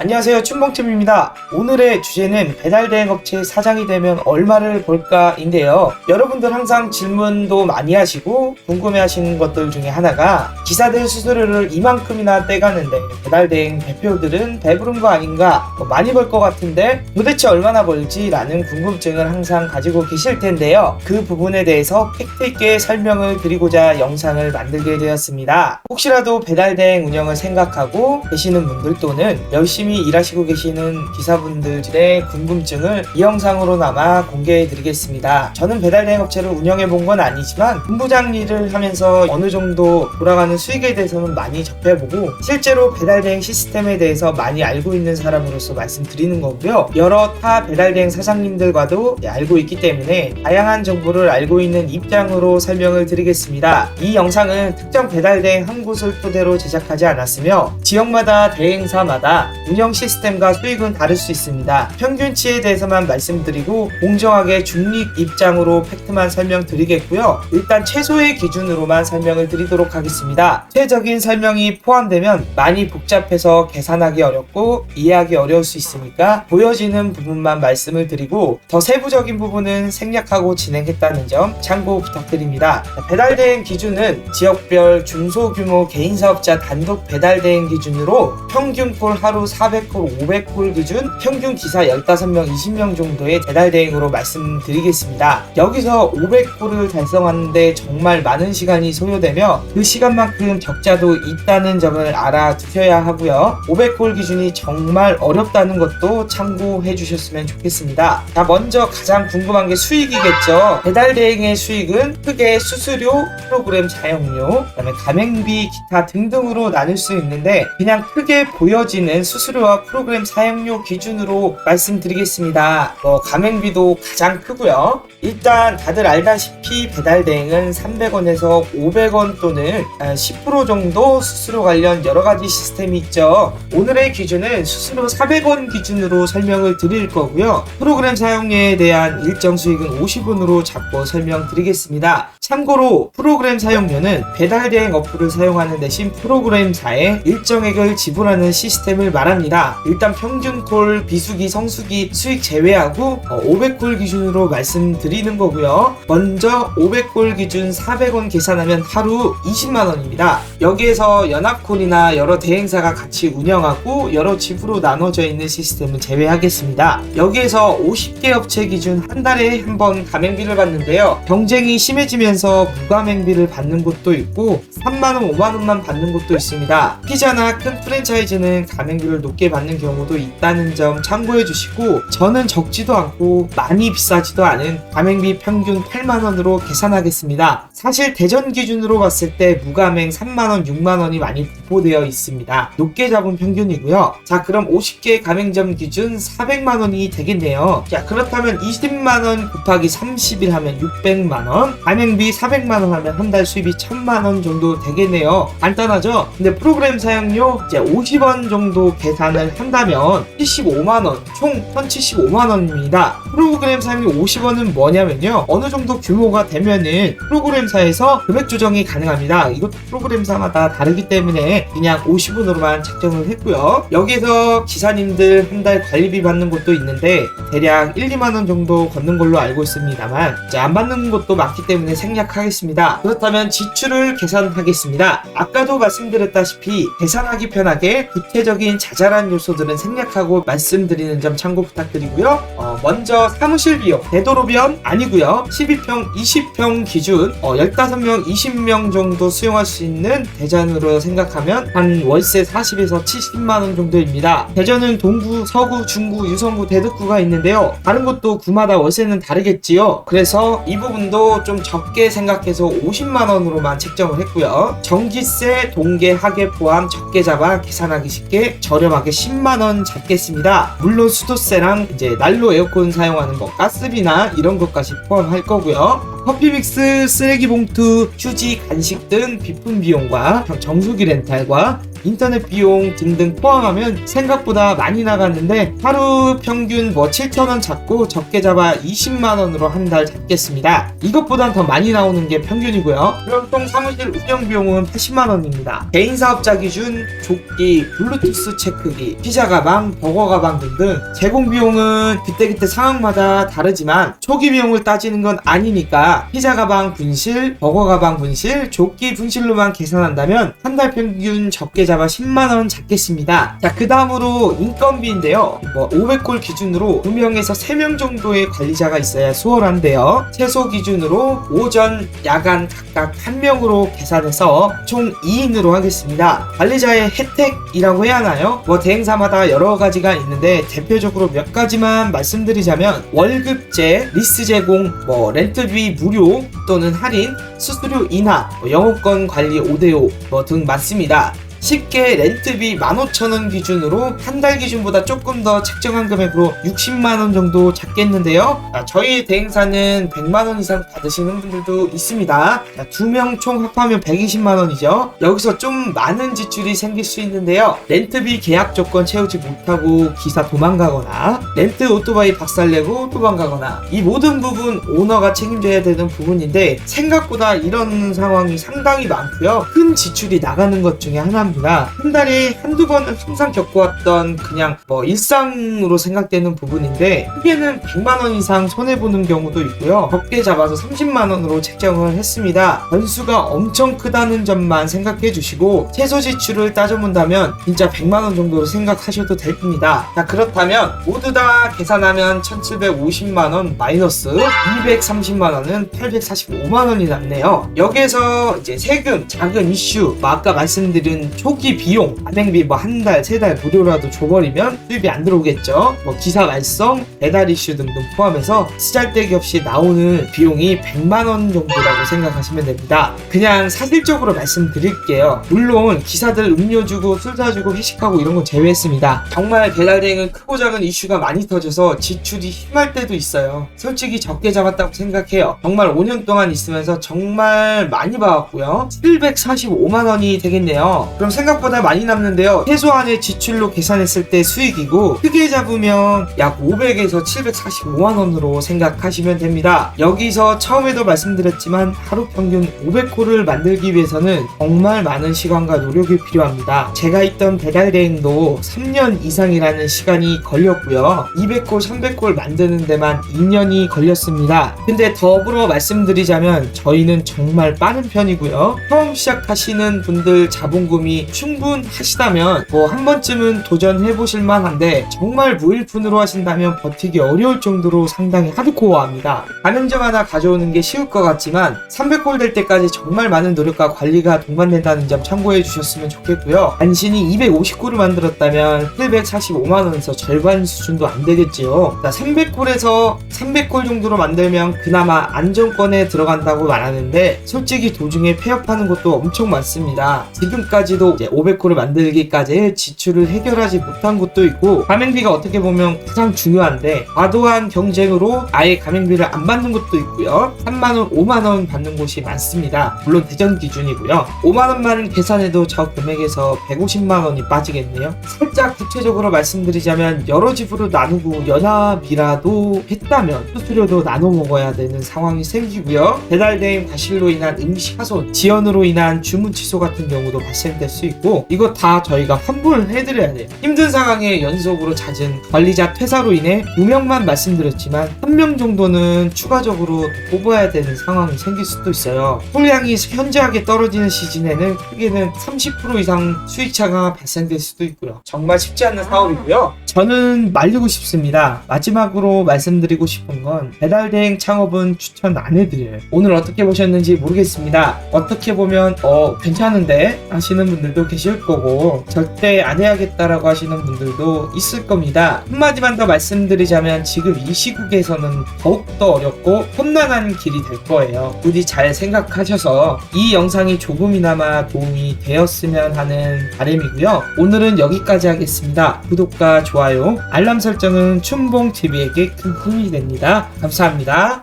안녕하세요, 춘봉팀입니다. 오늘의 주제는 배달대행업체 사장이 되면 얼마를 벌까인데요. 여러분들 항상 질문도 많이 하시고 궁금해하시는 것들 중에 하나가 기사들 수수료를 이만큼이나 떼가는데 배달대행 대표들은 배부른 거 아닌가, 많이 벌 것 같은데 도대체 얼마나 벌지? 라는 궁금증을 항상 가지고 계실 텐데요. 그 부분에 대해서 팩트있게 설명을 드리고자 영상을 만들게 되었습니다. 혹시라도 배달대행 운영을 생각하고 계시는 분들 또는 열심히 일하시고 계시는 기사분들의 궁금증을 이 영상으로나마 공개해 드리겠습니다. 저는 배달대행 업체를 운영해 본 건 아니지만 본부장 일을 하면서 어느 정도 돌아가는 수익에 대해서는 많이 접해보고 실제로 배달대행 시스템에 대해서 많이 알고 있는 사람으로서 말씀드리는 거고요. 여러 타 배달대행 사장님들과도 알고 있기 때문에 다양한 정보를 알고 있는 입장으로 설명을 드리겠습니다. 이 영상은 특정 배달대행 한 곳을 토대로 제작하지 않았으며 지역마다 대행사마다 운영 시스템과 수익은 다를 수 있습니다. 평균치에 대해서만 말씀드리고 공정하게 중립 입장으로 팩트만 설명드리겠고요. 일단 최소의 기준으로만 설명을 드리도록 하겠습니다. 구체적인 설명이 포함되면 많이 복잡해서 계산하기 어렵고 이해하기 어려울 수 있으니까 보여지는 부분만 말씀을 드리고 더 세부적인 부분은 생략하고 진행했다는 점 참고 부탁드립니다. 배달대행 기준은 지역별 중소규모 개인사업자 단독 배달대행 기준으로 평균콜 하루 400콜, 500콜 기준 평균 기사 15명, 20명 정도의 배달대행으로 말씀드리겠습니다. 여기서 500콜을 달성하는데 정말 많은 시간이 소요되며 그 시간만큼 적자도 있다는 점을 알아두셔야 하고요. 500콜 기준이 정말 어렵다는 것도 참고해 주셨으면 좋겠습니다. 자, 먼저 가장 궁금한 게 수익이겠죠. 배달대행의 수익은 크게 수수료, 프로그램 사용료, 그다음에 가맹비, 기타 등등으로 나눌 수 있는데 그냥 크게 보여지는 수수료와 프로그램 사용료 기준으로 말씀드리겠습니다. 가맹비도 가장 크고요. 일단 다들 알다시피 배달대행은 300원에서 500원 또는 10% 정도 수수료 관련 여러가지 시스템이 있죠. 오늘의 기준은 수수료 400원 기준으로 설명을 드릴 거고요. 프로그램 사용료에 대한 일정 수익은 50원으로 잡고 설명드리겠습니다. 참고로 프로그램 사용료는 배달대행 어플을 사용하는 대신 프로그램사에 일정액을 지불하는 시스템을 말합니다. 일단 평균콜, 비수기, 성수기 수익 제외하고 500콜 기준으로 말씀드리는 거고요. 먼저 500콜 기준 400원 계산하면 하루 20만원입니다. 여기에서 연합콜이나 여러 대행사가 같이 운영하고 여러 집으로 나눠져 있는 시스템은 제외하겠습니다. 여기에서 50개 업체 기준 한 달에 한 번 가맹비를 받는데요. 경쟁이 심해지면서 무가맹비를 받는 곳도 있고 3만원, 5만원만 받는 곳도 있습니다. 피자나 큰 프랜차이즈는 가맹비를 높게 받는 경우도 있다는 점 참고해 주시고 저는 적지도 않고 많이 비싸지도 않은 가맹비 평균 8만원으로 계산하겠습니다. 사실 대전 기준으로 봤을 때 무가맹 3만원, 6만원이 많이 분포되어 있습니다. 높게 잡은 평균이고요. 자, 그럼 50개 가맹점 기준 400만원이 되겠네요. 자, 그렇다면 20만원 곱하기 30일 하면 600만원, 가맹비 400만원 하면 한 달 수입이 1000만원 정도 되겠네요. 간단하죠? 근데 프로그램 사용료 이제 50원 정도 계산을 한다면 75만원, 총 1075만원입니다. 프로그램 사용료 50원은 뭐냐면요, 어느 정도 규모가 되면은 프로그램사에서 금액 조정이 가능합니다. 이것도 프로그램사마다 다르기 때문에 그냥 50원으로만 책정을 했고요. 여기서 기사님들 한 달 관리비 받는 곳도 있는데 대략 1, 2만원 정도 걷는 걸로 알고 있습니다만 이제 안 받는 곳도 많기 때문에 생략하겠습니다. 그렇다면 지출을 계산하겠습니다. 아까도 말씀드렸다시피 계산하기 편하게 구체적인 자잘한 요소들은 생략하고 말씀드리는 점 참고 부탁드리고요. 먼저 사무실 비용, 되도록이면 아니고요, 12평, 20평 기준 15명, 20명 정도 수용할 수 있는 대전으로 생각하면 한 월세 40에서 70만원 정도입니다. 대전은 동구, 서구, 중구, 유성구, 대덕구가 있는데요. 다른 곳도 구마다 월세는 다르겠지요. 그래서 이 부분도 좀 적게 생각해서 50만원으로만 책정을 했고요. 전기세, 동계, 하계 포함 적게 잡아 계산하기 쉽게 저렴하게 10만원 잡겠습니다. 물론 수도세랑 이제 난로 에어컨 사용하는 거, 가스비나 이런 것까지 포함할 거고요. 커피 믹스, 쓰레기 봉투, 휴지, 간식 등 비품 비용과 정수기 렌탈과 인터넷 비용 등등 포함하면 생각보다 많이 나가는데 하루 평균 7,000원 잡고 적게 잡아 20만원으로 한 달 잡겠습니다. 이것보단 더 많이 나오는 게 평균이고요. 그럼 총 사무실 운영 비용은 80만원입니다. 개인 사업자 기준 조끼, 블루투스 체크기, 피자 가방, 버거 가방 등등 제공 비용은 그때그때 상황마다 다르지만 초기 비용을 따지는 건 아니니까 피자 가방 분실, 버거 가방 분실, 조끼 분실로만 계산한다면 한 달 평균 적게 잡아 10만원 잡겠습니다. 자, 그 다음으로 인건비인데요. 500골 기준으로 2명에서 3명 정도의 관리자가 있어야 수월한데요. 최소 기준으로 오전, 야간 각각 1명으로 계산해서 총 2인으로 하겠습니다. 관리자의 혜택이라고 해야 하나요? 대행사마다 여러 가지가 있는데 대표적으로 몇 가지만 말씀드리자면 월급제, 리스 제공, 렌트비 무료 또는 할인, 수수료 인하, 영업권 관리 5대5 등 많습니다. 쉽게 렌트비 15,000원 기준으로 한 달 기준보다 조금 더 책정한 금액으로 60만원 정도 잡겠는데요. 저희 대행사는 100만원 이상 받으시는 분들도 있습니다. 2명 총 합하면 120만원이죠. 여기서 좀 많은 지출이 생길 수 있는데요. 렌트비 계약 조건 채우지 못하고 기사 도망가거나 렌트 오토바이 박살내고 도망가거나 이 모든 부분 오너가 책임져야 되는 부분인데 생각보다 이런 상황이 상당히 많고요. 큰 지출이 나가는 것 중에 하나입니다. 한 달에 한두 번은 항상 겪어왔던 그냥 일상으로 생각되는 부분인데 크게는 100만원 이상 손해보는 경우도 있고요. 적게 잡아서 30만원으로 책정을 했습니다. 변수가 엄청 크다는 점만 생각해 주시고 최소 지출을 따져본다면 진짜 100만원 정도로 생각하셔도 됩니다. 자, 그렇다면 모두 다 계산하면 1750만원 마이너스 230만원은 845만원이 남네요. 여기에서 이제 세금, 자금 이슈, 아까 말씀드린 초기 비용, 가맹비 한 달, 세 달 무료라도 줘버리면 수입이 안 들어오겠죠. 기사 발송, 배달 이슈 등등 포함해서 쓰잘데기 없이 나오는 비용이 100만원 정도라고 생각하시면 됩니다. 그냥 사실적으로 말씀드릴게요. 물론 기사들 음료 주고 술 사주고 회식하고 이런 거 제외했습니다. 정말 배달 대행은 크고 작은 이슈가 많이 터져서 지출이 심할 때도 있어요. 솔직히 적게 잡았다고 생각해요. 정말 5년 동안 있으면서 정말 많이 봐왔고요. 745만원이 되겠네요. 그럼 생각보다 많이 남는데요. 최소한의 지출로 계산했을 때 수익이고 크게 잡으면 약 500에서 745만원으로 생각하시면 됩니다. 여기서 처음에도 말씀드렸지만 하루 평균 500콜을 만들기 위해서는 정말 많은 시간과 노력이 필요합니다. 제가 있던 배달 대행도 3년 이상이라는 시간이 걸렸고요. 200콜, 300콜 만드는 데만 2년이 걸렸습니다. 근데 더불어 말씀드리자면 저희는 정말 빠른 편이고요. 처음 시작하시는 분들 자본금이 충분하시다면 한 번쯤은 도전해보실 만한데 정말 무일푼으로 하신다면 버티기 어려울 정도로 상당히 하드코어합니다. 가맹점 하나 가져오는 게 쉬울 것 같지만 300골 될 때까지 정말 많은 노력과 관리가 동반된다는 점 참고해 주셨으면 좋겠고요. 단순히 250골을 만들었다면 745만원에서 절반 수준도 안 되겠지요. 300골에서 300골 정도로 만들면 그나마 안정권에 들어간다고 말하는데 솔직히 도중에 폐업하는 것도 엄청 많습니다. 지금까지도 이제 500골을 만들기까지의 지출을 해결하지 못한 곳도 있고 가맹비가 어떻게 보면 가장 중요한데 과도한 경쟁으로 아예 가맹비를 안 받는 곳도 있고요. 3만원, 5만원 받는 곳이 많습니다. 물론 대전 기준이고요. 5만원만 계산해도 저 금액에서 150만원이 빠지겠네요. 살짝 구체적으로 말씀드리자면 여러 집으로 나누고 연합이라도 했다면 수수료도 나눠 먹어야 되는 상황이 생기고요. 배달대행 과실로 인한 임시 하손, 지연으로 인한 주문 취소 같은 경우도 발생될 수 있고 이거 다 저희가 환불을 해드려야 돼요. 힘든 상황에 연속으로 잦은 관리자 퇴사로 인해 2명만 말씀드렸지만 1명 정도는 추가적으로 뽑아야 되는 상황이 생길 수도 있어요. 소량이 현저하게 떨어지는 시즌에는 크게는 30% 이상 수익차가 발생될 수도 있고요. 정말 쉽지 않은 사업이고요. 저는 말리고 싶습니다. 마지막으로 말씀드리고 싶은 건 배달대행 창업은 추천 안 해드려요. 오늘 어떻게 보셨는지 모르겠습니다. 어떻게 보면 괜찮은데 하시는 분들도 계실 거고 절대 안 해야겠다라고 하시는 분들도 있을 겁니다. 한마디만 더 말씀드리자면 지금 이 시국에서는 더욱더 어렵고 험난한 길이 될 거예요. 부디 잘 생각하셔서 이 영상이 조금이나마 도움이 되었으면 하는 바람이고요. 오늘은 여기까지 하겠습니다. 구독과 좋아요, 알람 설정은 춘봉TV에게 큰 힘이 됩니다. 감사합니다.